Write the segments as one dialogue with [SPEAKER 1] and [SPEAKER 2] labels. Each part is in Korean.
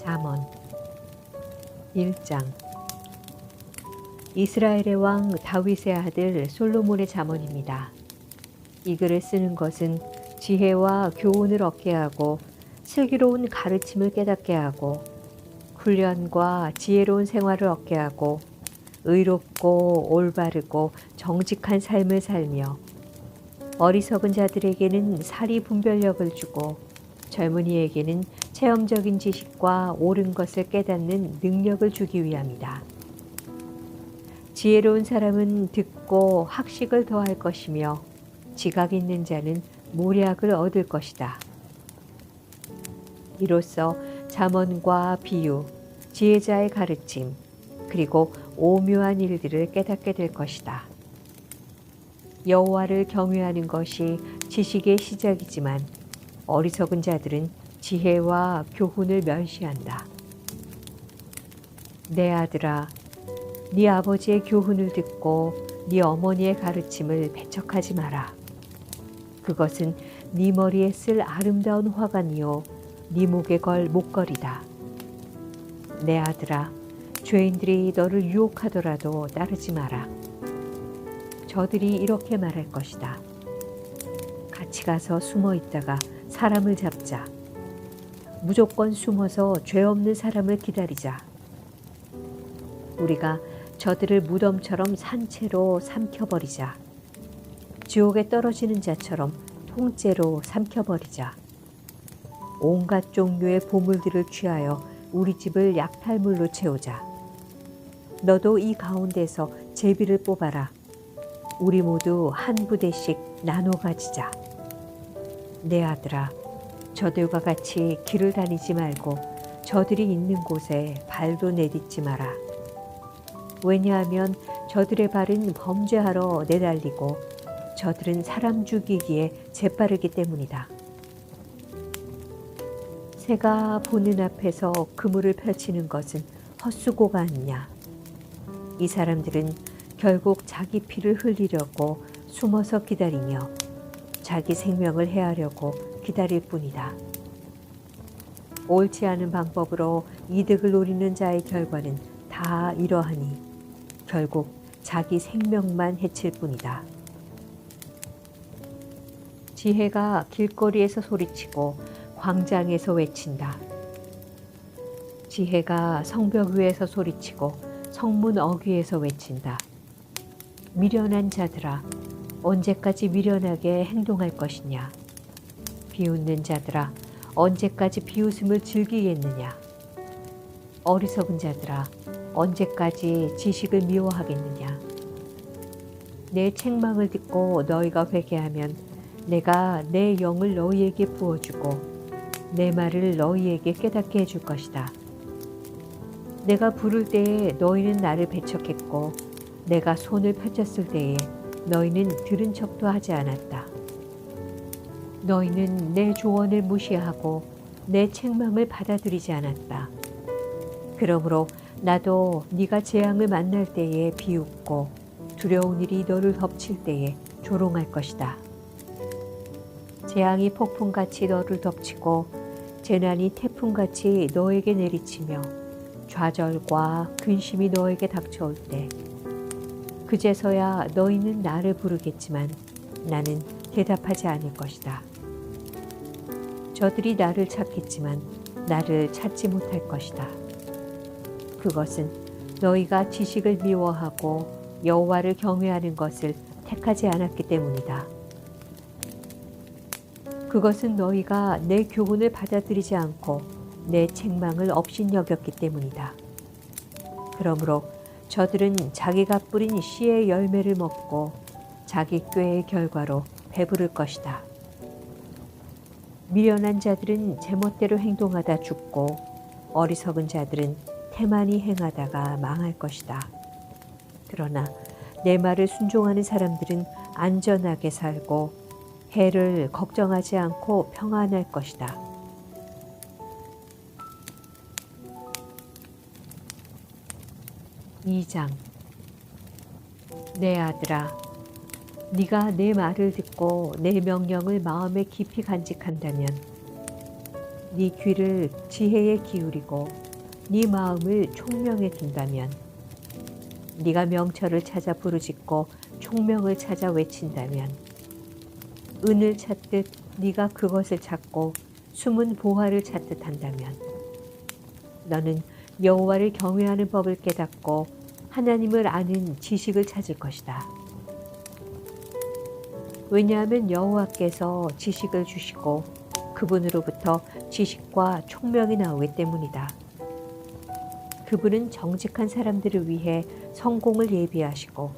[SPEAKER 1] 잠언 1장. 이스라엘의 왕 다윗의 아들 솔로몬의 잠언입니다. 이 글을 쓰는 것은 지혜와 교훈을 얻게 하고 슬기로운 가르침을 깨닫게 하고 훈련과 지혜로운 생활을 얻게 하고 의롭고 올바르고 정직한 삶을 살며 어리석은 자들에게는 사리 분별력을 주고 젊은이에게는 체험적인 지식과 옳은 것을 깨닫는 능력을 주기 위함이다. 지혜로운 사람은 듣고 학식을 더할 것이며 지각 있는 자는 모략을 얻을 것이다. 이로써 잠언과 비유, 지혜자의 가르침, 그리고 오묘한 일들을 깨닫게 될 것이다. 여호와를 경외하는 것이 지식의 시작이지만 어리석은 자들은 지혜와 교훈을 멸시한다. 내 아들아, 네 아버지의 교훈을 듣고 네 어머니의 가르침을 배척하지 마라. 그것은 네 머리에 쓸 아름다운 화관이요 네 목에 걸 목걸이다. 내 아들아, 죄인들이 너를 유혹하더라도 따르지 마라. 저들이 이렇게 말할 것이다. 같이 가서 숨어 있다가 사람을 잡자. 무조건 숨어서 죄 없는 사람을 기다리자. 우리가 저들을 무덤처럼 산채로 삼켜버리자. 지옥에 떨어지는 자처럼 통째로 삼켜버리자. 온갖 종류의 보물들을 취하여 우리 집을 약탈물로 채우자. 너도 이 가운데서 제비를 뽑아라. 우리 모두 한 부대씩 나눠 가지자. 내 아들아, 저들과 같이 길을 다니지 말고 저들이 있는 곳에 발도 내딛지 마라. 왜냐하면 저들의 발은 범죄하러 내달리고 저들은 사람 죽이기에 재빠르기 때문이다. 새가 보는 앞에서 그물을 펼치는 것은 헛수고가 아니냐. 이 사람들은 결국 자기 피를 흘리려고 숨어서 기다리며 자기 생명을 해하려고 기다릴 뿐이다. 옳지 않은 방법으로 이득을 노리는 자의 결과는 다 이러하니 결국 자기 생명만 해칠 뿐이다. 지혜가 길거리에서 소리치고 광장에서 외친다. 지혜가 성벽 위에서 소리치고 성문 어귀에서 외친다. 미련한 자들아, 언제까지 미련하게 행동할 것이냐? 비웃는 자들아, 언제까지 비웃음을 즐기겠느냐? 어리석은 자들아, 언제까지 지식을 미워하겠느냐? 내 책망을 듣고 너희가 회개하면 내가 내 영을 너희에게 부어주고 내 말을 너희에게 깨닫게 해줄 것이다. 내가 부를 때에 너희는 나를 배척했고 내가 손을 펼쳤을 때에 너희는 들은 척도 하지 않았다. 너희는 내 조언을 무시하고 내 책망을 받아들이지 않았다. 그러므로 나도 네가 재앙을 만날 때에 비웃고 두려운 일이 너를 덮칠 때에 조롱할 것이다. 재앙이 폭풍같이 너를 덮치고 재난이 태풍같이 너에게 내리치며 좌절과 근심이 너에게 닥쳐올 때 그제서야 너희는 나를 부르겠지만 나는 대답하지 않을 것이다. 저들이 나를 찾겠지만 나를 찾지 못할 것이다. 그것은 너희가 지식을 미워하고 여호와를 경외하는 것을 택하지 않았기 때문이다. 그것은 너희가 내 교훈을 받아들이지 않고 내 책망을 업신여겼기 때문이다. 그러므로 저들은 자기가 뿌린 씨의 열매를 먹고 자기 꾀의 결과로 배부를 것이다. 미련한 자들은 제멋대로 행동하다 죽고 어리석은 자들은 태만히 행하다가 망할 것이다. 그러나 내 말을 순종하는 사람들은 안전하게 살고 해를 걱정하지 않고 평안할 것이다. (2장) 내 아들아, 네가 내 말을 듣고 내 명령을 마음에 깊이 간직한다면 네 귀를 지혜에 기울이고 네 마음을 총명에 둔다면, 네가 명철을 찾아 부르짖고 총명을 찾아 외친다면, 은을 찾듯 네가 그것을 찾고 숨은 보화를 찾듯 한다면, 너는 여호와를 경외하는 법을 깨닫고 하나님을 아는 지식을 찾을 것이다. 왜냐하면 여호와께서 지식을 주시고 그분으로부터 지식과 총명이 나오기 때문이다. 그분은 정직한 사람들을 위해 성공을 예비하시고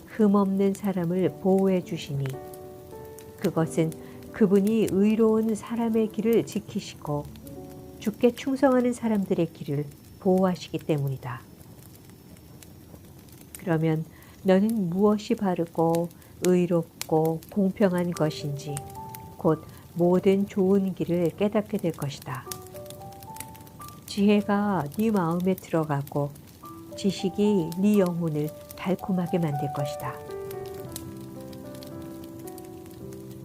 [SPEAKER 1] 흠없는 사람을 보호해 주시니, 그것은 그분이 의로운 사람의 길을 지키시고 주께 충성하는 사람들의 길을 보호하시기 때문이다. 그러면 너는 무엇이 바르고 의롭고 공평한 것인지 곧 모든 좋은 길을 깨닫게 될 것이다. 지혜가 네 마음에 들어가고 지식이 네 영혼을 달콤하게 만들 것이다.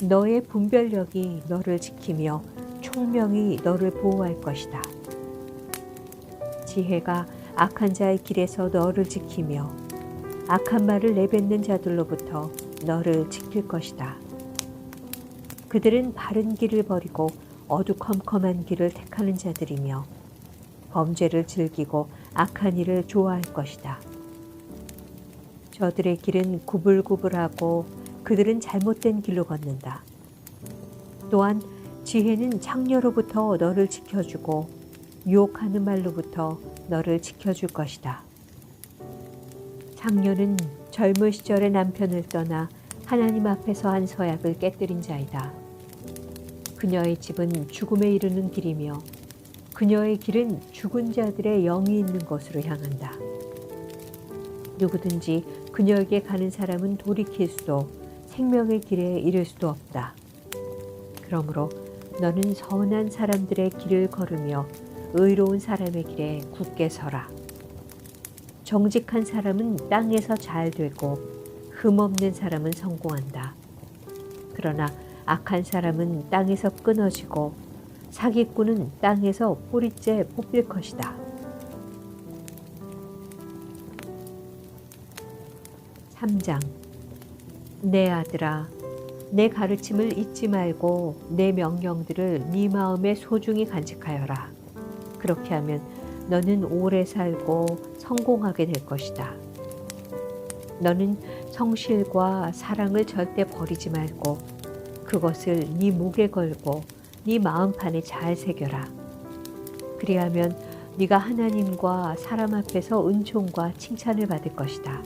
[SPEAKER 1] 너의 분별력이 너를 지키며 총명이 너를 보호할 것이다. 지혜가 악한 자의 길에서 너를 지키며 악한 말을 내뱉는 자들로부터 너를 지킬 것이다. 그들은 바른 길을 버리고 어두컴컴한 길을 택하는 자들이며 범죄를 즐기고 악한 일을 좋아할 것이다. 저들의 길은 구불구불하고 그들은 잘못된 길로 걷는다. 또한 지혜는 창녀로부터 너를 지켜주고 유혹하는 말로부터 너를 지켜줄 것이다. 창녀는 젊은 시절에 남편을 떠나 하나님 앞에서 한 서약을 깨뜨린 자이다. 그녀의 집은 죽음에 이르는 길이며 그녀의 길은 죽은 자들의 영이 있는 곳으로 향한다. 누구든지 그녀에게 가는 사람은 돌이킬 수도 생명의 길에 이를 수도 없다. 그러므로 너는 선한 사람들의 길을 걸으며 의로운 사람의 길에 굳게 서라. 정직한 사람은 땅에서 잘 되고 흠없는 사람은 성공한다. 그러나 악한 사람은 땅에서 끊어지고 사기꾼은 땅에서 뿌리째 뽑힐 것이다. 3장. 내 아들아, 내 가르침을 잊지 말고 내 명령들을 네 마음에 소중히 간직하여라. 그렇게 하면 너는 오래 살고 성공하게 될 것이다. 너는 성실과 사랑을 절대 버리지 말고 그것을 네 목에 걸고 네 마음판에 잘 새겨라. 그리하면 네가 하나님과 사람 앞에서 은총과 칭찬을 받을 것이다.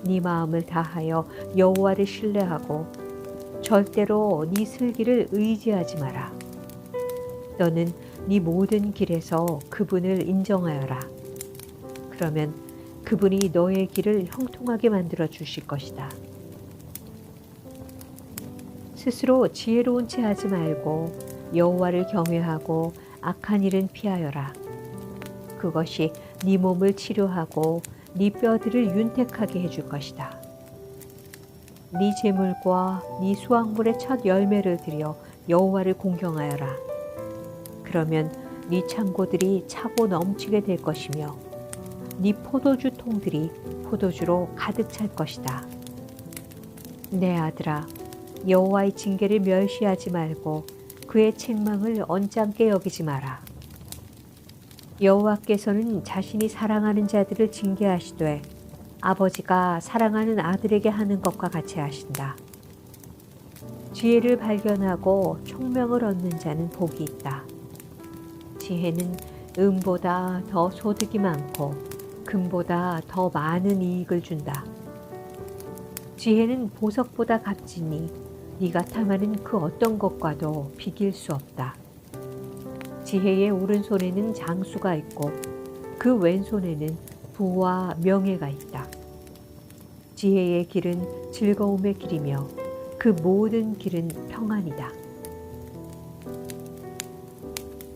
[SPEAKER 1] 네 마음을 다하여 여호와를 신뢰하고 절대로 네 슬기를 의지하지 마라. 너는 네 모든 길에서 그분을 인정하여라. 그러면 그분이 너의 길을 형통하게 만들어 주실 것이다. 스스로 지혜로운 채 하지 말고 여호와를 경외하고 악한 일은 피하여라. 그것이 네 몸을 치료하고 네 뼈들을 윤택하게 해줄 것이다. 네 재물과 네 수확물의 첫 열매를 들여 여호와를 공경하여라. 그러면 네 창고들이 차고 넘치게 될 것이며 네 포도주 통들이 포도주로 가득 찰 것이다. 내 아들아, 여호와의 징계를 멸시하지 말고 그의 책망을 언짢게 여기지 마라. 여호와께서는 자신이 사랑하는 자들을 징계하시되 아버지가 사랑하는 아들에게 하는 것과 같이 하신다. 지혜를 발견하고 총명을 얻는 자는 복이 있다. 지혜는 은보다 더 소득이 많고 금보다 더 많은 이익을 준다. 지혜는 보석보다 값지니 네가 탐하는 그 어떤 것과도 비길 수 없다. 지혜의 오른손에는 장수가 있고 그 왼손에는 부와 명예가 있다. 지혜의 길은 즐거움의 길이며 그 모든 길은 평안이다.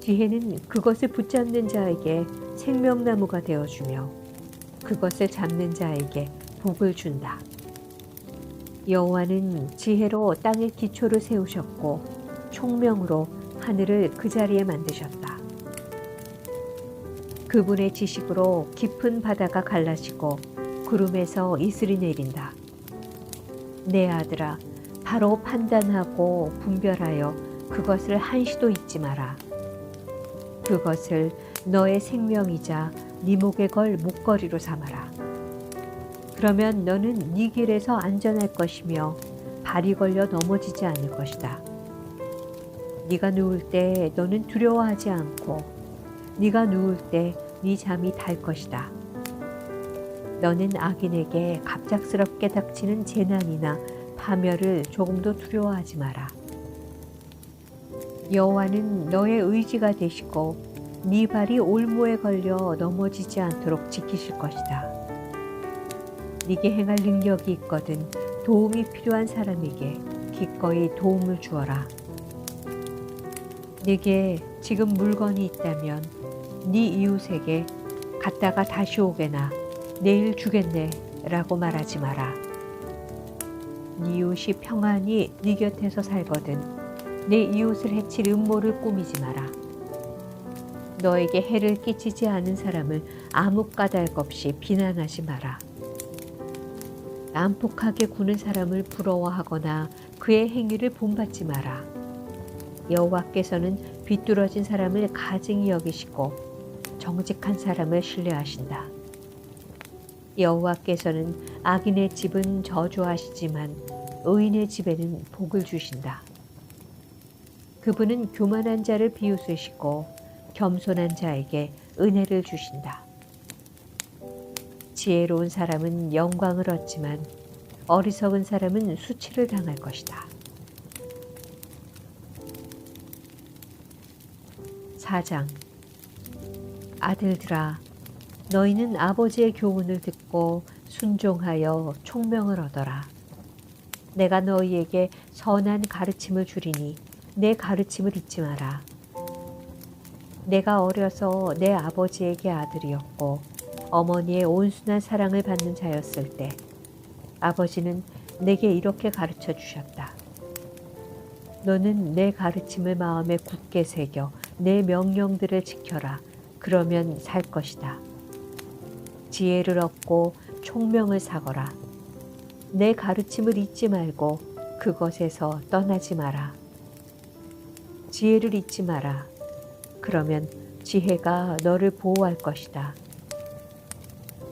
[SPEAKER 1] 지혜는 그것을 붙잡는 자에게 생명나무가 되어주며 그것을 잡는 자에게 복을 준다. 여호와는 지혜로 땅의 기초를 세우셨고 총명으로 하늘을 그 자리에 만드셨다. 그분의 지식으로 깊은 바다가 갈라지고 구름에서 이슬이 내린다. 내 아들아, 바로 판단하고 분별하여 그것을 한시도 잊지 마라. 그것을 너의 생명이자 네 목에 걸 목걸이로 삼아라. 그러면 너는 네 길에서 안전할 것이며 발이 걸려 넘어지지 않을 것이다. 네가 누울 때 너는 두려워하지 않고 네가 누울 때 네 잠이 달 것이다. 너는 악인에게 갑작스럽게 닥치는 재난이나 파멸을 조금도 두려워하지 마라. 여호와는 너의 의지가 되시고 네 발이 올무에 걸려 넘어지지 않도록 지키실 것이다. 네게 행할 능력이 있거든 도움이 필요한 사람에게 기꺼이 도움을 주어라. 네게 지금 물건이 있다면 네 이웃에게 갔다가 다시 오게나 내일 주겠네 라고 말하지 마라. 네 이웃이 평안히 네 곁에서 살거든 내 이웃을 해칠 음모를 꾸미지 마라. 너에게 해를 끼치지 않은 사람을 아무 까닭 없이 비난하지 마라. 난폭하게 구는 사람을 부러워하거나 그의 행위를 본받지 마라. 여호와께서는 비뚤어진 사람을 가증히 여기시고 정직한 사람을 신뢰하신다. 여호와께서는 악인의 집은 저주하시지만 의인의 집에는 복을 주신다. 그분은 교만한 자를 비웃으시고 겸손한 자에게 은혜를 주신다. 지혜로운 사람은 영광을 얻지만 어리석은 사람은 수치를 당할 것이다. 4장. 아들들아, 너희는 아버지의 교훈을 듣고 순종하여 총명을 얻어라. 내가 너희에게 선한 가르침을 주리니 내 가르침을 잊지 마라. 내가 어려서 내 아버지에게 아들이었고 어머니의 온순한 사랑을 받는 자였을 때 아버지는 내게 이렇게 가르쳐 주셨다. 너는 내 가르침을 마음에 굳게 새겨 내 명령들을 지켜라. 그러면 살 것이다. 지혜를 얻고 총명을 사거라. 내 가르침을 잊지 말고 그것에서 떠나지 마라. 지혜를 잊지 마라. 그러면 지혜가 너를 보호할 것이다.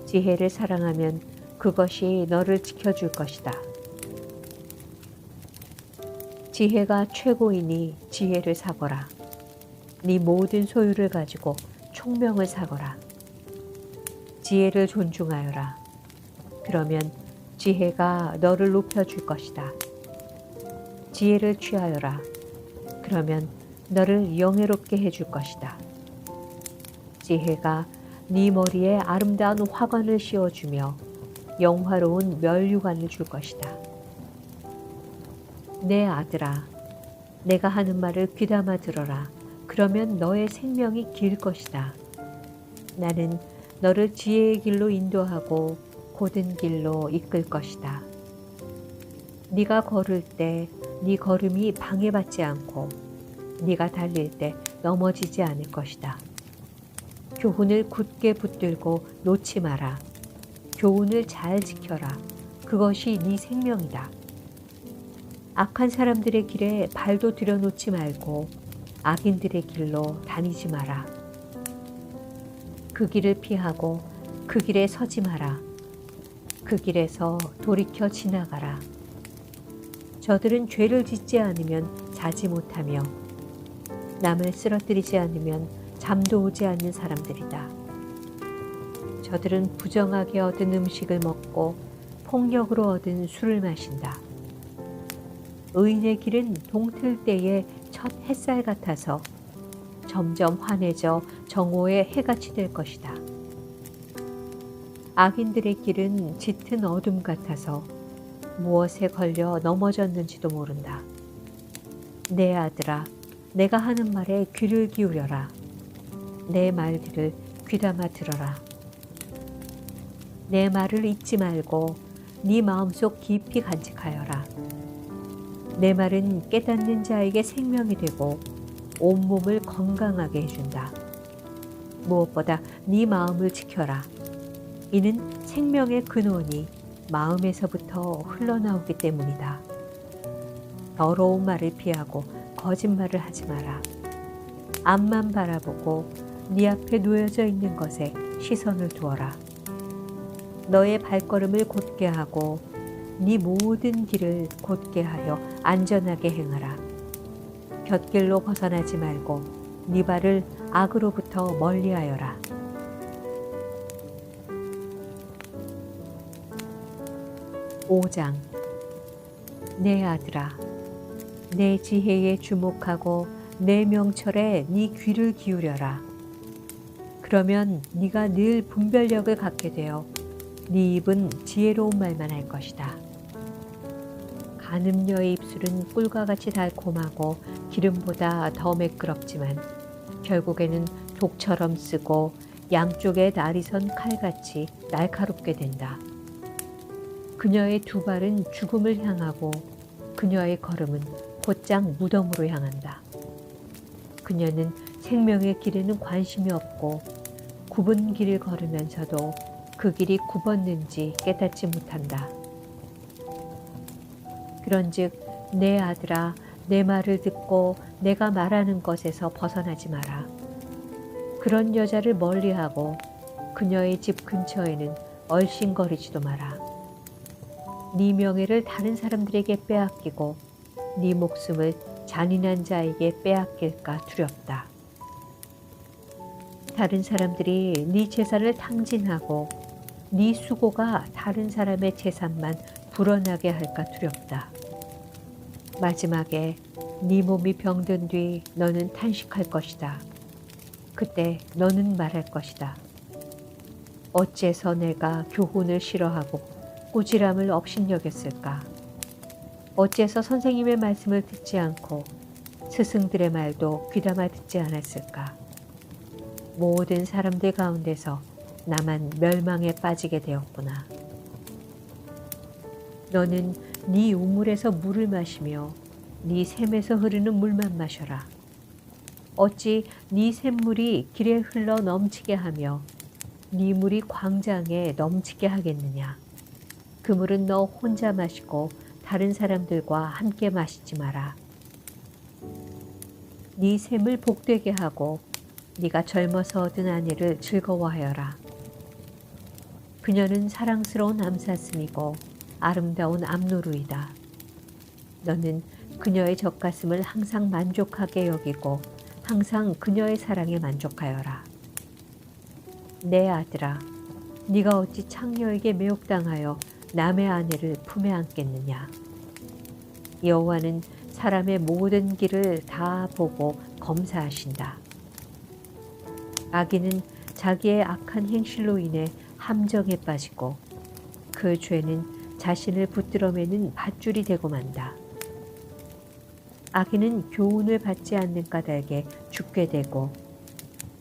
[SPEAKER 1] 지혜를 사랑하면 그것이 너를 지켜줄 것이다. 지혜가 최고이니 지혜를 사거라. 네 모든 소유를 가지고 총명을 사거라. 지혜를 존중하여라. 그러면 지혜가 너를 높여줄 것이다. 지혜를 취하여라. 그러면 너를 영예롭게 해줄 것이다. 지혜가 네 머리에 아름다운 화관을 씌워주며 영화로운 면류관을 줄 것이다. 내 아들아, 내가 하는 말을 귀담아 들어라. 그러면 너의 생명이 길 것이다. 나는 너를 지혜의 길로 인도하고 곧은 길로 이끌 것이다. 네가 걸을 때 네 걸음이 방해받지 않고 네가 달릴 때 넘어지지 않을 것이다. 교훈을 굳게 붙들고 놓지 마라. 교훈을 잘 지켜라. 그것이 네 생명이다. 악한 사람들의 길에 발도 들여놓지 말고 악인들의 길로 다니지 마라. 그 길을 피하고 그 길에 서지 마라. 그 길에서 돌이켜 지나가라. 저들은 죄를 짓지 않으면 자지 못하며 남을 쓰러뜨리지 않으면 잠도 오지 않는 사람들이다. 저들은 부정하게 얻은 음식을 먹고 폭력으로 얻은 술을 마신다. 의인의 길은 동틀 때의 첫 햇살 같아서 점점 환해져 정오의 해같이 될 것이다. 악인들의 길은 짙은 어둠 같아서 무엇에 걸려 넘어졌는지도 모른다. 내 아들아, 내가 하는 말에 귀를 기울여라. 내 말들을 귀담아 들어라. 내 말을 잊지 말고 네 마음속 깊이 간직하여라. 내 말은 깨닫는 자에게 생명이 되고 온몸을 건강하게 해준다. 무엇보다 네 마음을 지켜라. 이는 생명의 근원이 마음에서부터 흘러나오기 때문이다. 더러운 말을 피하고 거짓말을 하지 마라. 앞만 바라보고 네 앞에 놓여져 있는 것에 시선을 두어라. 너의 발걸음을 곧게 하고 네 모든 길을 곧게 하여 안전하게 행하라. 곁길로 벗어나지 말고 네 발을 악으로부터 멀리하여라. (5장) 내 아들아, 내 지혜에 주목하고 내 명철에 네 귀를 기울여라. 그러면 네가 늘 분별력을 갖게 되어 네 입은 지혜로운 말만 할 것이다. 간음녀의 입술은 꿀과 같이 달콤하고 기름보다 더 매끄럽지만 결국에는 독처럼 쓰고 양쪽에 날이 선 칼같이 날카롭게 된다. 그녀의 두 발은 죽음을 향하고 그녀의 걸음은 곧장 무덤으로 향한다. 그녀는 생명의 길에는 관심이 없고 굽은 길을 걸으면서도 그 길이 굽었는지 깨닫지 못한다. 그런즉 내 아들아, 내 말을 듣고 내가 말하는 것에서 벗어나지 마라. 그런 여자를 멀리하고 그녀의 집 근처에는 얼씬거리지도 마라. 네 명예를 다른 사람들에게 빼앗기고 네 목숨을 잔인한 자에게 빼앗길까 두렵다. 다른 사람들이 네 재산을 탕진하고 네 수고가 다른 사람의 재산만 불어나게 할까 두렵다. 마지막에 네 몸이 병든 뒤 너는 탄식할 것이다. 그때 너는 말할 것이다. 어째서 내가 교훈을 싫어하고 꾸지람을 업신여겼을까? 어째서 선생님의 말씀을 듣지 않고 스승들의 말도 귀담아 듣지 않았을까? 모든 사람들 가운데서 나만 멸망에 빠지게 되었구나. 너는 네 우물에서 물을 마시며 네 샘에서 흐르는 물만 마셔라. 어찌 네 샘물이 길에 흘러 넘치게 하며 네 물이 광장에 넘치게 하겠느냐. 그 물은 너 혼자 마시고 다른 사람들과 함께 마시지 마라. 네 샘을 복되게 하고 네가 젊어서 얻은 아내를 즐거워하여라. 그녀는 사랑스러운 암사슴이고 아름다운 암노루이다. 너는 그녀의 젖가슴을 항상 만족하게 여기고 항상 그녀의 사랑에 만족하여라. 내 아들아, 네가 어찌 창녀에게 매혹당하여 남의 아내를 품에 안겠느냐. 여호와는 사람의 모든 길을 다 보고 검사하신다. 악인은 자기의 악한 행실로 인해 함정에 빠지고 그 죄는 자신을 붙들어매는 밧줄이 되고 만다. 악인은 교훈을 받지 않는 까닭에 죽게 되고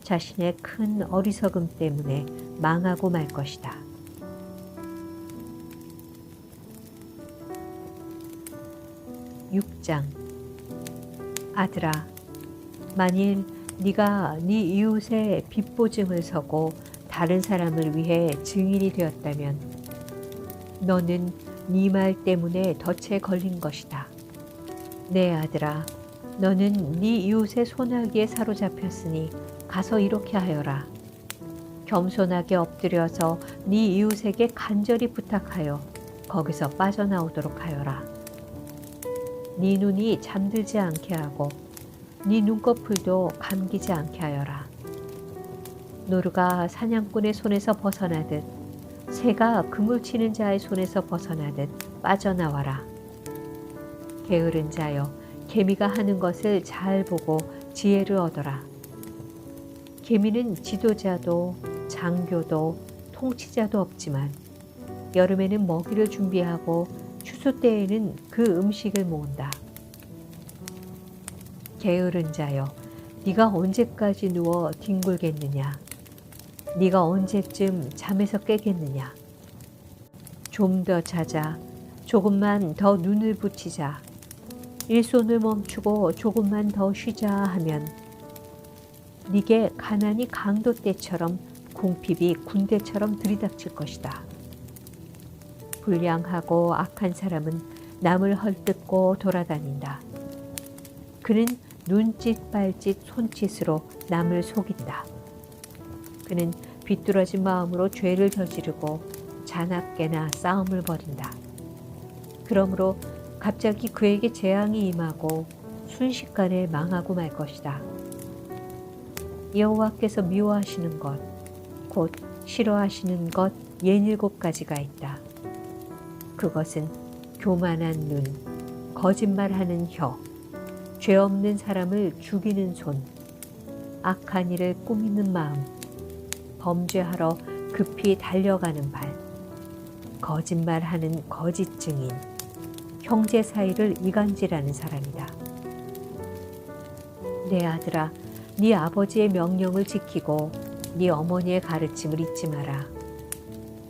[SPEAKER 1] 자신의 큰 어리석음 때문에 망하고 말 것이다. (6장) 아들아, 만일 네가 네 이웃의 빚보증을 서고 다른 사람을 위해 증인이 되었다면 너는 네 말 때문에 덫에 걸린 것이다. 내 아들아, 너는 네 이웃의 손아귀에 사로잡혔으니 가서 이렇게 하여라. 겸손하게 엎드려서 네 이웃에게 간절히 부탁하여 거기서 빠져나오도록 하여라. 네 눈이 잠들지 않게 하고 네 눈꺼풀도 감기지 않게 하여라. 노루가 사냥꾼의 손에서 벗어나듯 새가 그물 치는 자의 손에서 벗어나듯 빠져나와라. 게으른 자여, 개미가 하는 것을 잘 보고 지혜를 얻어라. 개미는 지도자도 장교도 통치자도 없지만 여름에는 먹이를 준비하고 추수 때에는 그 음식을 모은다. 게으른 자여, 네가 언제까지 누워 뒹굴겠느냐? 네가 언제쯤 잠에서 깨겠느냐? 좀 더 자자. 조금만 더 눈을 붙이자. 일손을 멈추고 조금만 더 쉬자 하면 네게 가난이 강도 때처럼 궁핍이 군대처럼 들이닥칠 것이다. 불량하고 악한 사람은 남을 헐뜯고 돌아다닌다. 그는 눈짓 발짓 손짓으로 남을 속인다. 그는 비뚤어진 마음으로 죄를 저지르고 잔악계나 싸움을 벌인다. 그러므로 갑자기 그에게 재앙이 임하고 순식간에 망하고 말 것이다. 여호와께서 미워하시는 것, 곧 싫어하시는 것 67가지가 있다. 그것은 교만한 눈, 거짓말하는 혀, 죄 없는 사람을 죽이는 손, 악한 일을 꾸미는 마음, 범죄하러 급히 달려가는 발, 거짓말하는 거짓 증인, 형제 사이를 이간질하는 사람이다. 내 아들아, 네 아버지의 명령을 지키고 네 어머니의 가르침을 잊지 마라.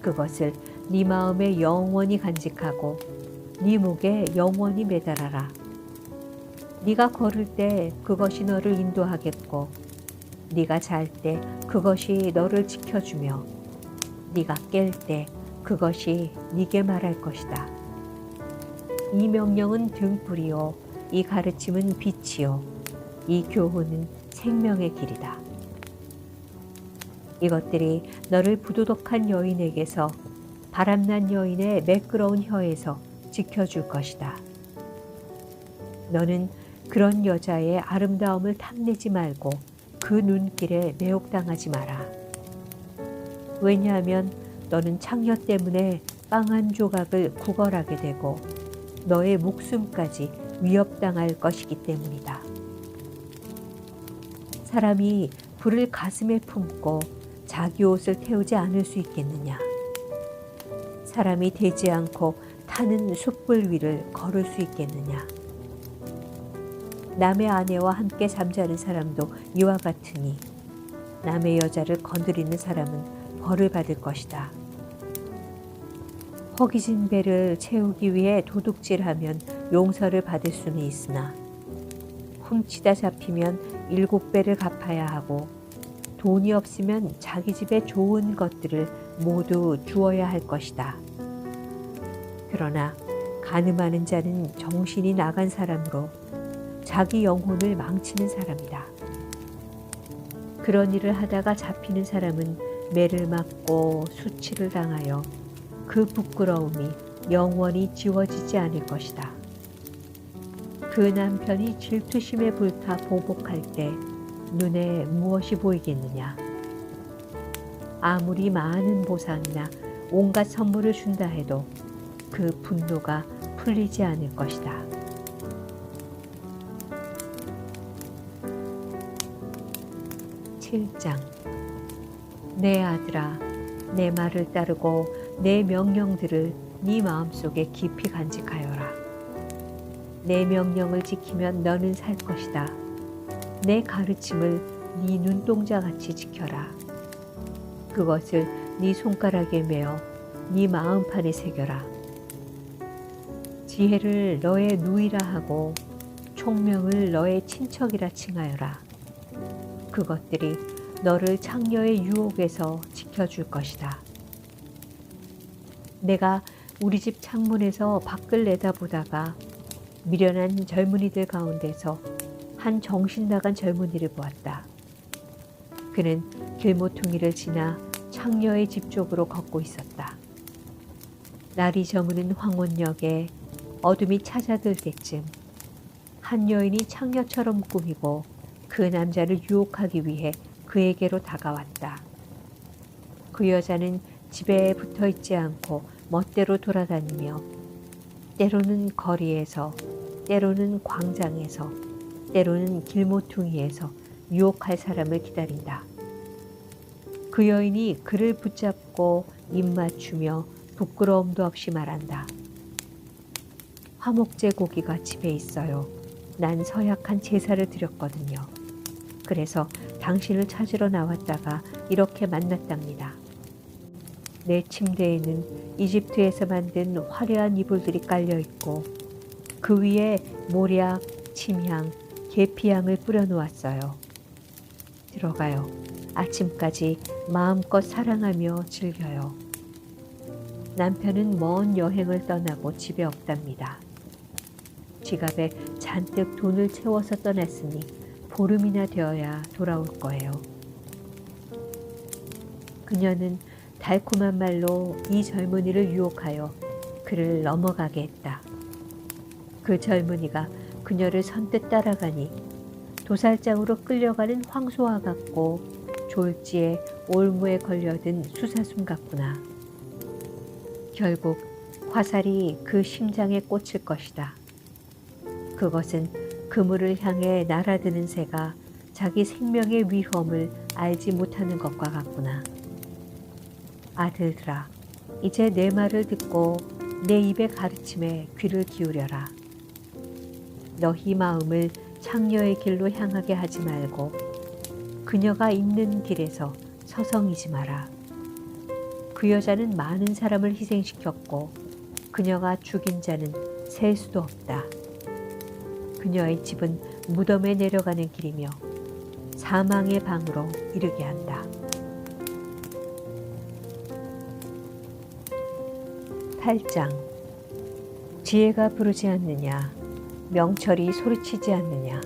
[SPEAKER 1] 그것을 네 마음에 영원히 간직하고 네 목에 영원히 매달아라. 네가 걸을 때 그것이 너를 인도하겠고 네가 잘 때 그것이 너를 지켜주며 네가 깰 때 그것이 네게 말할 것이다. 이 명령은 등불이요 이 가르침은 빛이요 이 교훈은 생명의 길이다. 이것들이 너를 부도덕한 여인에게서 바람난 여인의 매끄러운 혀에서 지켜줄 것이다. 너는 그런 여자의 아름다움을 탐내지 말고 그 눈길에 매혹당하지 마라. 왜냐하면 너는 창녀 때문에 빵 한 조각을 구걸하게 되고 너의 목숨까지 위협당할 것이기 때문이다. 사람이 불을 가슴에 품고 자기 옷을 태우지 않을 수 있겠느냐? 사람이 되지 않고 타는 숯불 위를 걸을 수 있겠느냐? 남의 아내와 함께 잠자는 사람도 이와 같으니 남의 여자를 건드리는 사람은 벌을 받을 것이다. 허기진 배를 채우기 위해 도둑질하면 용서를 받을 수는 있으나 훔치다 잡히면 7배를 갚아야 하고 돈이 없으면 자기 집에 좋은 것들을 모두 주어야 할 것이다. 그러나 간음하는 자는 정신이 나간 사람으로 자기 영혼을 망치는 사람이다. 그런 일을 하다가 잡히는 사람은 매를 맞고 수치를 당하여 그 부끄러움이 영원히 지워지지 않을 것이다. 그 남편이 질투심에 불타 보복할 때 눈에 무엇이 보이겠느냐? 아무리 많은 보상이나 온갖 선물을 준다 해도 그 분노가 풀리지 않을 것이다. (7장) 내 아들아, 내 말을 따르고 내 명령들을 네 마음속에 깊이 간직하여라. 내 명령을 지키면 너는 살 것이다. 내 가르침을 네 눈동자같이 지켜라. 그것을 네 손가락에 메어 네 마음판에 새겨라. 지혜를 너의 누이라 하고 총명을 너의 친척이라 칭하여라. 그것들이 너를 창녀의 유혹에서 지켜줄 것이다. 내가 우리 집 창문에서 밖을 내다보다가 미련한 젊은이들 가운데서 한 정신 나간 젊은이를 보았다. 그는 길모퉁이를 지나 창녀의 집 쪽으로 걷고 있었다. 날이 저무는 황혼역에 어둠이 찾아들 때쯤 한 여인이 창녀처럼 꾸미고 그 남자를 유혹하기 위해 그에게로 다가왔다. 그 여자는 집에 붙어 있지 않고 멋대로 돌아다니며 때로는 거리에서, 때로는 광장에서, 때로는 길모퉁이에서 유혹할 사람을 기다린다. 그 여인이 그를 붙잡고 입맞추며 부끄러움도 없이 말한다. 화목제 고기가 집에 있어요. 난 서약한 제사를 드렸거든요. 그래서 당신을 찾으러 나왔다가 이렇게 만났답니다. 내 침대에는 이집트에서 만든 화려한 이불들이 깔려 있고 그 위에 모략, 침향, 계피향을 뿌려 놓았어요. 들어가요. 아침까지 마음껏 사랑하며 즐겨요. 남편은 먼 여행을 떠나고 집에 없답니다. 지갑에 잔뜩 돈을 채워서 떠났으니 보름이나 되어야 돌아올 거예요. 그녀는 달콤한 말로 이 젊은이를 유혹하여 그를 넘어가게 했다. 그 젊은이가 그녀를 선뜻 따라가니 도살장으로 끌려가는 황소와 같고 졸지에 올무에 걸려든 수사슴 같구나. 결국 화살이 그 심장에 꽂힐 것이다. 그것은 그물을 향해 날아드는 새가 자기 생명의 위험을 알지 못하는 것과 같구나. 아들들아, 이제 내 말을 듣고 내 입의 가르침에 귀를 기울여라. 너희 마음을 창녀의 길로 향하게 하지 말고 그녀가 있는 길에서 서성이지 마라. 그 여자는 많은 사람을 희생시켰고 그녀가 죽인 자는 셀 수도 없다. 그녀의 집은 무덤에 내려가는 길이며 사망의 방으로 이르게 한다. 8장. 지혜가 부르지 않느냐, 명철이 소리치지 않느냐.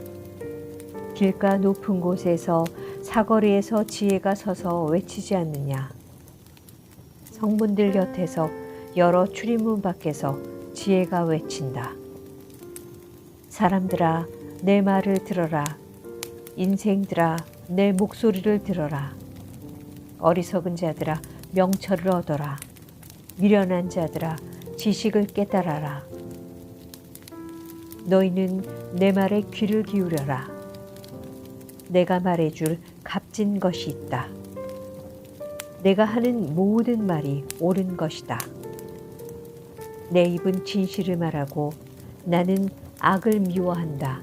[SPEAKER 1] 길가 높은 곳에서 사거리에서 지혜가 서서 외치지 않느냐. 성문들 곁에서 여러 출입문 밖에서 지혜가 외친다. 사람들아, 내 말을 들어라. 인생들아, 내 목소리를 들어라. 어리석은 자들아, 명철을 얻어라. 미련한 자들아, 지식을 깨달아라. 너희는 내 말에 귀를 기울여라. 내가 말해줄 값진 것이 있다. 내가 하는 모든 말이 옳은 것이다. 내 입은 진실을 말하고 나는 악을 미워한다.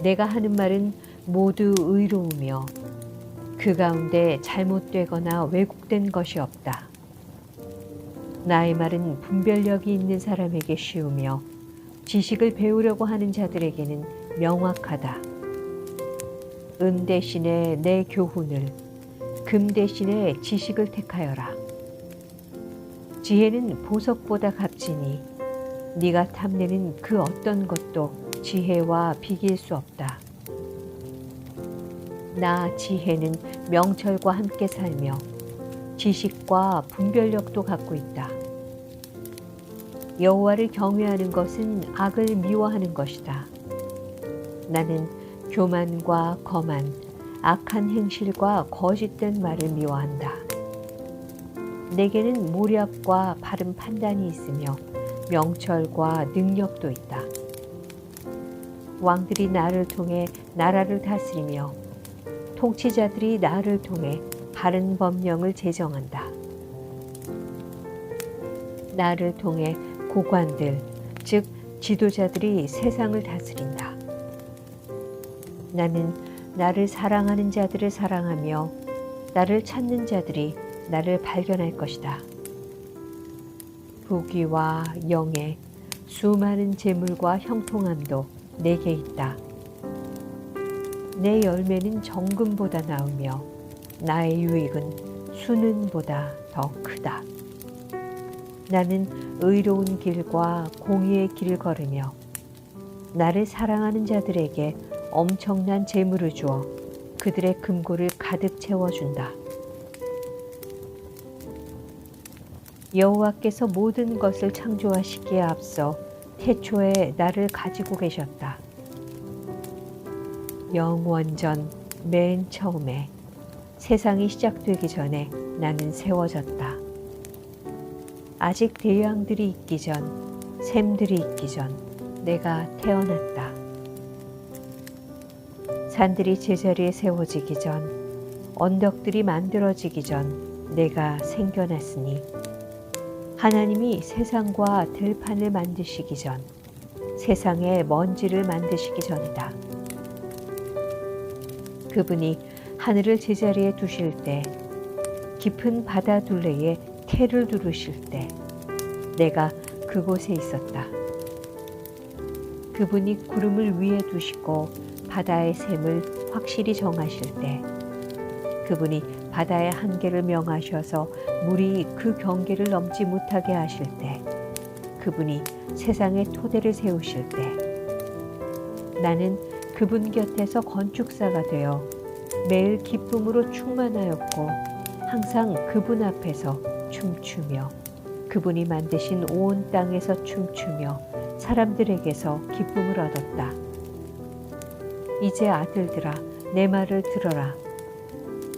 [SPEAKER 1] 내가 하는 말은 모두 의로우며 그 가운데 잘못되거나 왜곡된 것이 없다. 나의 말은 분별력이 있는 사람에게 쉬우며 지식을 배우려고 하는 자들에게는 명확하다. 은 대신에 내 교훈을, 금 대신에 지식을 택하여라. 지혜는 보석보다 값지니 네가 탐내는 그 어떤 것도 지혜와 비길 수 없다. 나 지혜는 명철과 함께 살며 지식과 분별력도 갖고 있다. 여호와를 경외하는 것은 악을 미워하는 것이다. 나는 교만과 거만, 악한 행실과 거짓된 말을 미워한다. 내게는 모략과 바른 판단이 있으며 명철과 능력도 있다. 왕들이 나를 통해 나라를 다스리며 통치자들이 나를 통해 바른 법령을 제정한다. 나를 통해 고관들, 즉 지도자들이 세상을 다스린다. 나는 나를 사랑하는 자들을 사랑하며 나를 찾는 자들이 나를 발견할 것이다. 부귀와 영예, 수많은 재물과 형통함도 내게 있다. 내 열매는 정금보다 나으며 나의 유익은 수는보다 더 크다. 나는 의로운 길과 공의의 길을 걸으며 나를 사랑하는 자들에게 엄청난 재물을 주어 그들의 금고를 가득 채워준다. 여호와께서 모든 것을 창조하시기에 앞서 태초에 나를 가지고 계셨다. 영원전 맨 처음에 세상이 시작되기 전에 나는 세워졌다. 아직 대양들이 있기 전, 샘들이 있기 전 내가 태어났다. 산들이 제자리에 세워지기 전, 언덕들이 만들어지기 전 내가 생겨났으니 하나님이 세상과 들판을 만드시기 전, 세상의 먼지를 만드시기 전이다. 그분이 하늘을 제자리에 두실 때, 깊은 바다 둘레에 태를 두르실 때 내가 그곳에 있었다. 그분이 구름을 위에 두시고 바다의 샘을 확실히 정하실 때, 그분이 바다의 한계를 명하셔서 물이 그 경계를 넘지 못하게 하실 때, 그분이 세상의 토대를 세우실 때, 나는 그분 곁에서 건축사가 되어 매일 기쁨으로 충만하였고 항상 그분 앞에서 춤추며 그분이 만드신 온 땅에서 춤추며 사람들에게서 기쁨을 얻었다. 이제 아들들아, 내 말을 들어라.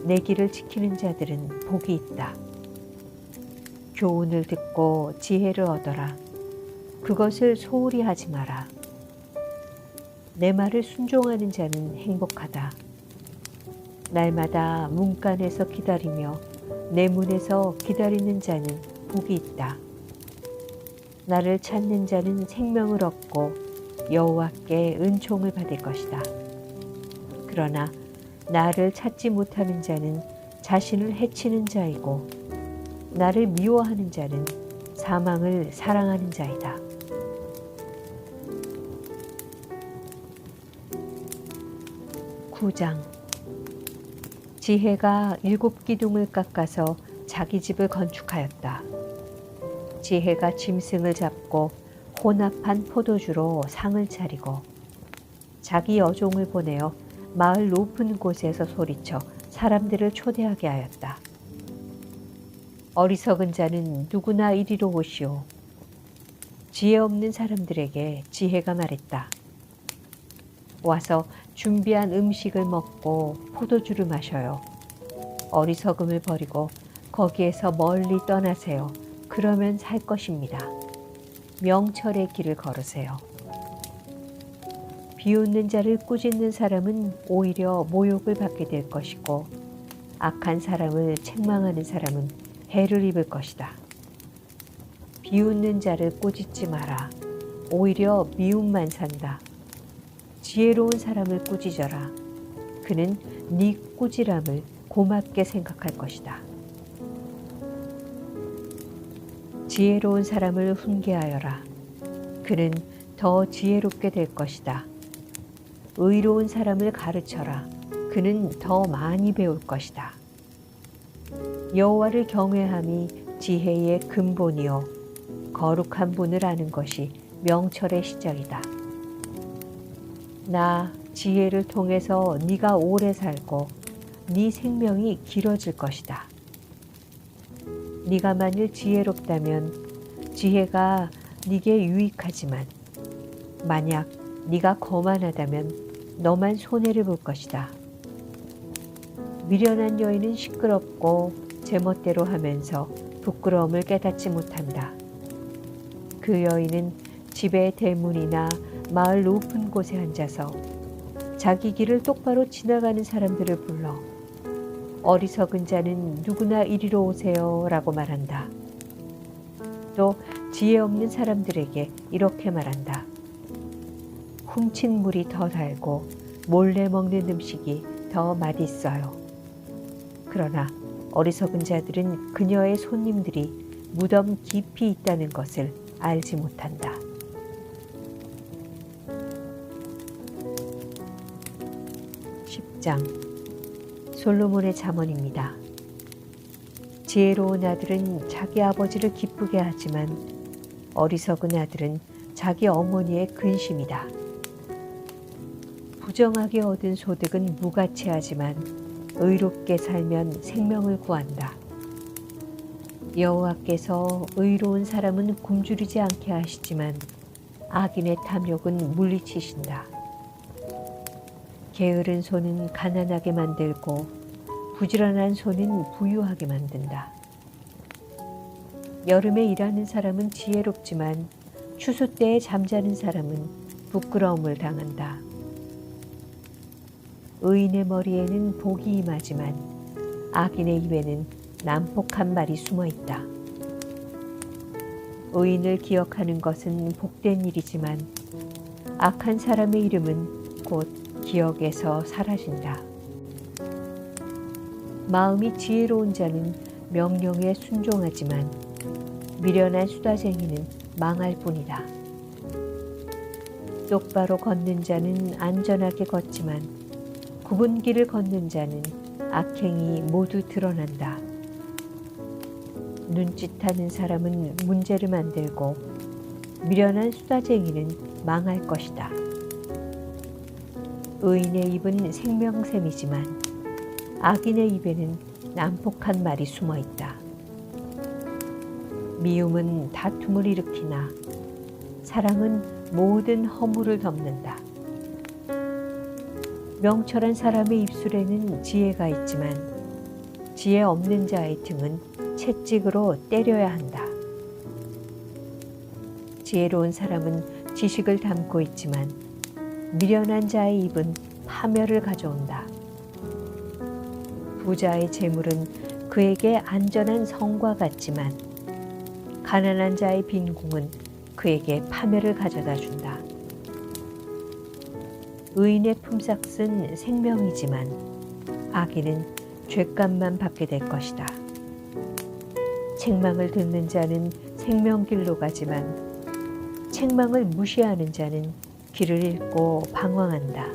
[SPEAKER 1] 내 길을 지키는 자들은 복이 있다. 교훈을 듣고 지혜를 얻어라. 그것을 소홀히 하지 마라. 내 말을 순종하는 자는 행복하다. 날마다 문간에서 기다리며 내 문에서 기다리는 자는 복이 있다. 나를 찾는 자는 생명을 얻고 여호와께 은총을 받을 것이다. 그러나 나를 찾지 못하는 자는 자신을 해치는 자이고 나를 미워하는 자는 사망을 사랑하는 자이다. 구장. 지혜가 7기둥을 깎아서 자기 집을 건축하였다. 지혜가 짐승을 잡고 혼합한 포도주로 상을 차리고 자기 여종을 보내어 마을 높은 곳에서 소리쳐 사람들을 초대하게 하였다. 어리석은 자는 누구나 이리로 오시오. 지혜 없는 사람들에게 지혜가 말했다. 와서 준비한 음식을 먹고 포도주를 마셔요. 어리석음을 버리고 거기에서 멀리 떠나세요. 그러면 살 것입니다. 명철의 길을 걸으세요. 비웃는 자를 꾸짖는 사람은 오히려 모욕을 받게 될 것이고 악한 사람을 책망하는 사람은 해를 입을 것이다. 비웃는 자를 꾸짖지 마라. 오히려 미움만 산다. 지혜로운 사람을 꾸짖어라. 그는 네 꾸지람을 고맙게 생각할 것이다. 지혜로운 사람을 훈계하여라. 그는 더 지혜롭게 될 것이다. 의로운 사람을 가르쳐라. 그는 더 많이 배울 것이다. 여호와를 경외함이 지혜의 근본이요 거룩한 분을 아는 것이 명철의 시작이다. 나 지혜를 통해서 네가 오래 살고 네 생명이 길어질 것이다. 네가 만일 지혜롭다면 지혜가 네게 유익하지만 만약 네가 거만하다면 너만 손해를 볼 것이다. 미련한 여인은 시끄럽고 제멋대로 하면서 부끄러움을 깨닫지 못한다. 그 여인은 집의 대문이나 마을 높은 곳에 앉아서 자기 길을 똑바로 지나가는 사람들을 불러 어리석은 자는 누구나 이리로 오세요 라고 말한다. 또 지혜 없는 사람들에게 이렇게 말한다. 훔친 물이 더 달고 몰래 먹는 음식이 더 맛있어요. 그러나 어리석은 자들은 그녀의 손님들이 무덤 깊이 있다는 것을 알지 못한다. 장 솔로몬의 잠언입니다. 지혜로운 아들은 자기 아버지를 기쁘게 하지만 어리석은 아들은 자기 어머니의 근심이다. 부정하게 얻은 소득은 무가치하지만 의롭게 살면 생명을 구한다. 여호와께서 의로운 사람은 굶주리지 않게 하시지만 악인의 탐욕은 물리치신다. 게으른 손은 가난하게 만들고 부지런한 손은 부유하게 만든다. 여름에 일하는 사람은 지혜롭지만 추수 때에 잠자는 사람은 부끄러움을 당한다. 의인의 머리에는 복이 임하지만 악인의 입에는 난폭한 말이 숨어 있다. 의인을 기억하는 것은 복된 일이지만 악한 사람의 이름은 곧 기억에서 사라진다. 마음이 지혜로운 자는 명령에 순종하지만 미련한 수다쟁이는 망할 뿐이다. 똑바로 걷는 자는 안전하게 걷지만 굽은 길을 걷는 자는 악행이 모두 드러난다. 눈짓하는 사람은 문제를 만들고 미련한 수다쟁이는 망할 것이다. 의인의 입은 생명샘이지만 악인의 입에는 난폭한 말이 숨어 있다. 미움은 다툼을 일으키나 사랑은 모든 허물을 덮는다. 명철한 사람의 입술에는 지혜가 있지만 지혜 없는 자의 등은 채찍으로 때려야 한다. 지혜로운 사람은 지식을 담고 있지만 미련한 자의 입은 파멸을 가져온다. 부자의 재물은 그에게 안전한 성과 같지만 가난한 자의 빈궁은 그에게 파멸을 가져다 준다. 의인의 품삯은 생명이지만 악인은 죄값만 받게 될 것이다. 책망을 듣는 자는 생명길로 가지만 책망을 무시하는 자는 길을 잃고 방황한다.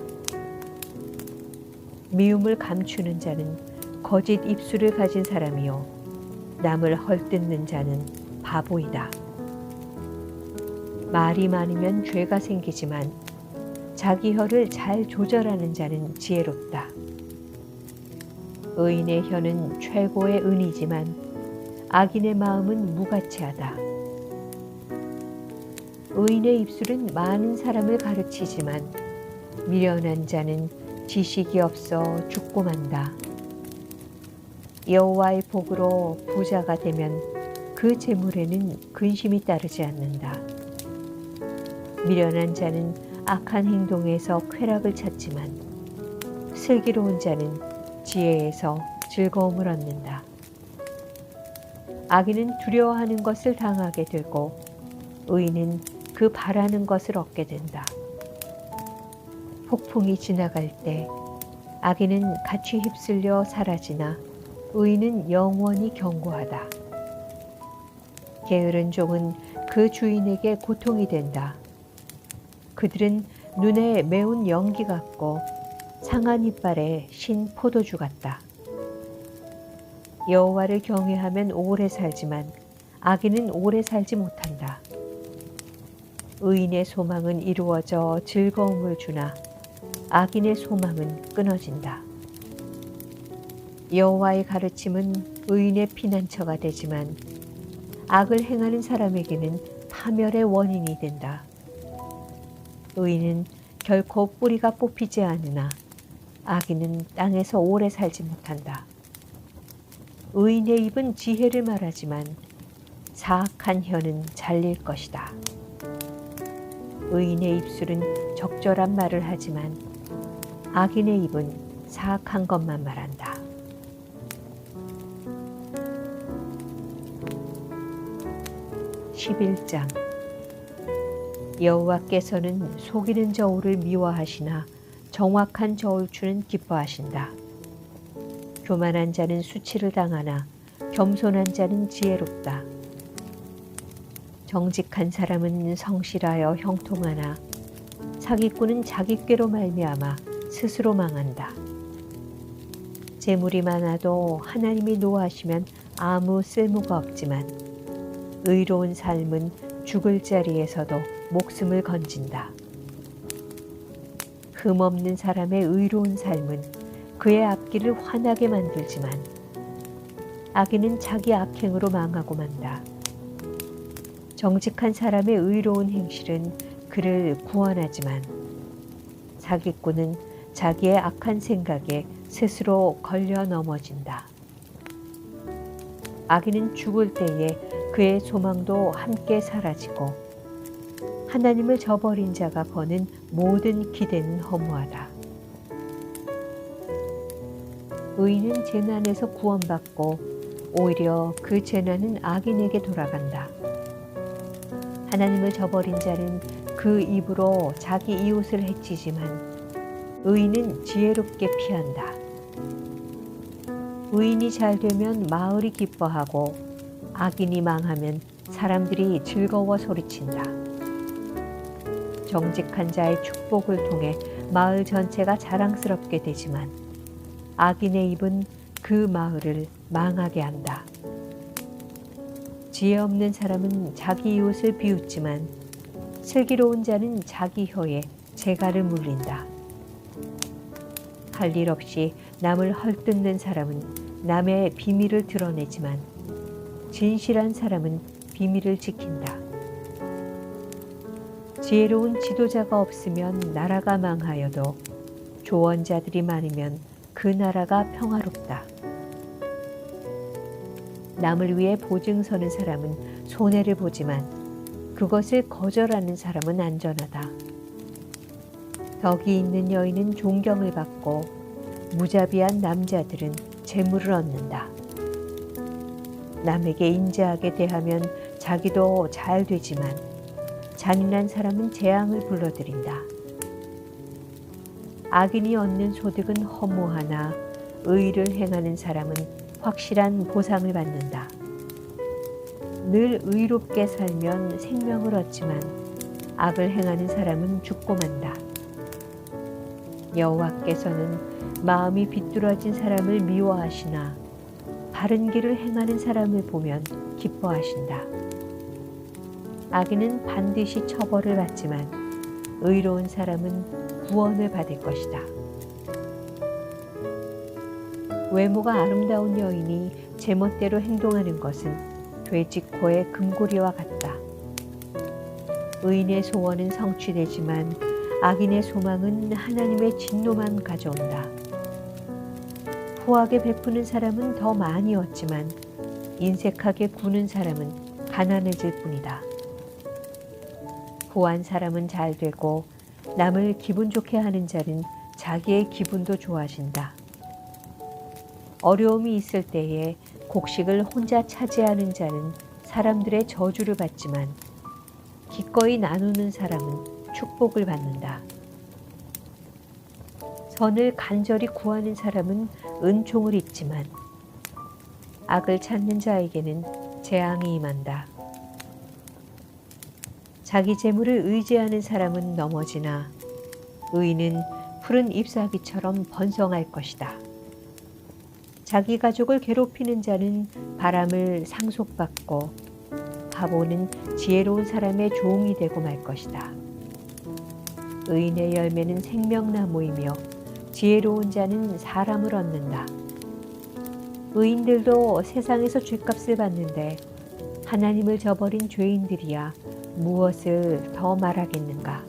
[SPEAKER 1] 미움을 감추는 자는 거짓 입술을 가진 사람이요 남을 헐뜯는 자는 바보이다. 말이 많으면 죄가 생기지만 자기 혀를 잘 조절하는 자는 지혜롭다. 의인의 혀는 최고의 은이지만 악인의 마음은 무가치하다. 의인의 입술은 많은 사람을 가르치지만 미련한 자는 지식이 없어 죽고 만다. 여호와의 복으로 부자가 되면 그 재물에는 근심이 따르지 않는다. 미련한 자는 악한 행동에서 쾌락을 찾지만 슬기로운 자는 지혜에서 즐거움을 얻는다. 악인은 두려워하는 것을 당하게 되고 의인은 그 바라는 것을 얻게 된다. 폭풍이 지나갈 때 악인은 같이 휩쓸려 사라지나 의인은 영원히 견고하다. 게으른 종은 그 주인에게 고통이 된다. 그들은 눈에 매운 연기 같고 상한 이빨에 신 포도주 같다. 여호와를 경외하면 오래 살지만 악인은 오래 살지 못한다. 의인의 소망은 이루어져 즐거움을 주나 악인의 소망은 끊어진다. 여호와의 가르침은 의인의 피난처가 되지만 악을 행하는 사람에게는 파멸의 원인이 된다. 의인은 결코 뿌리가 뽑히지 않으나 악인은 땅에서 오래 살지 못한다. 의인의 입은 지혜를 말하지만 사악한 혀는 잘릴 것이다. 의인의 입술은 적절한 말을 하지만 악인의 입은 사악한 것만 말한다. (11장) 여호와께서는 속이는 저울을 미워하시나 정확한 저울추는 기뻐하신다. 교만한 자는 수치를 당하나 겸손한 자는 지혜롭다. 정직한 사람은 성실하여 형통하나 사기꾼은 자기 꾀로 말미암아 스스로 망한다. 재물이 많아도 하나님이 노하시면 아무 쓸모가 없지만 의로운 삶은 죽을 자리에서도 목숨을 건진다. 흠없는 사람의 의로운 삶은 그의 앞길을 환하게 만들지만 악인은 자기 악행으로 망하고 만다. 정직한 사람의 의로운 행실은 그를 구원하지만 사기꾼은 자기의 악한 생각에 스스로 걸려 넘어진다. 악인은 죽을 때에 그의 소망도 함께 사라지고 하나님을 저버린 자가 거는 모든 기대는 허무하다. 의인은 재난에서 구원받고 오히려 그 재난은 악인에게 돌아간다. 하나님을 저버린 자는 그 입으로 자기 이웃을 해치지만 의인은 지혜롭게 피한다. 의인이 잘 되면 마을이 기뻐하고 악인이 망하면 사람들이 즐거워 소리친다. 정직한 자의 축복을 통해 마을 전체가 자랑스럽게 되지만 악인의 입은 그 마을을 망하게 한다. 지혜 없는 사람은 자기 이웃을 비웃지만 슬기로운 자는 자기 혀에 재갈을 물린다. 할 일 없이 남을 헐뜯는 사람은 남의 비밀을 드러내지만 진실한 사람은 비밀을 지킨다. 지혜로운 지도자가 없으면 나라가 망하여도 조언자들이 많으면 그 나라가 평화롭다. 남을 위해 보증 서는 사람은 손해를 보지만 그것을 거절하는 사람은 안전하다. 덕이 있는 여인은 존경을 받고 무자비한 남자들은 재물을 얻는다. 남에게 인자하게 대하면 자기도 잘 되지만 잔인한 사람은 재앙을 불러들인다. 악인이 얻는 소득은 허무하나 의를 행하는 사람은 확실한 보상을 받는다. 늘 의롭게 살면 생명을 얻지만 악을 행하는 사람은 죽고 만다. 여호와께서는 마음이 비뚤어진 사람을 미워하시나 바른 길을 행하는 사람을 보면 기뻐하신다. 악인은 반드시 처벌을 받지만 의로운 사람은 구원을 받을 것이다. 외모가 아름다운 여인이 제멋대로 행동하는 것은 돼지코의 금고리와 같다. 의인의 소원은 성취되지만 악인의 소망은 하나님의 진노만 가져온다. 후하게 베푸는 사람은 더 많이 얻지만 인색하게 구는 사람은 가난해질 뿐이다. 후한 사람은 잘 되고 남을 기분 좋게 하는 자는 자기의 기분도 좋아진다. 어려움이 있을 때에 곡식을 혼자 차지하는 자는 사람들의 저주를 받지만 기꺼이 나누는 사람은 축복을 받는다. 선을 간절히 구하는 사람은 은총을 잊지만 악을 찾는 자에게는 재앙이 임한다. 자기 재물을 의지하는 사람은 넘어지나 의인은 푸른 잎사귀처럼 번성할 것이다. 자기 가족을 괴롭히는 자는 바람을 상속받고 바보는 지혜로운 사람의 종이 되고 말 것이다. 의인의 열매는 생명나무이며 지혜로운 자는 사람을 얻는다. 의인들도 세상에서 죗값을 받는데 하나님을 저버린 죄인들이야 무엇을 더 말하겠는가.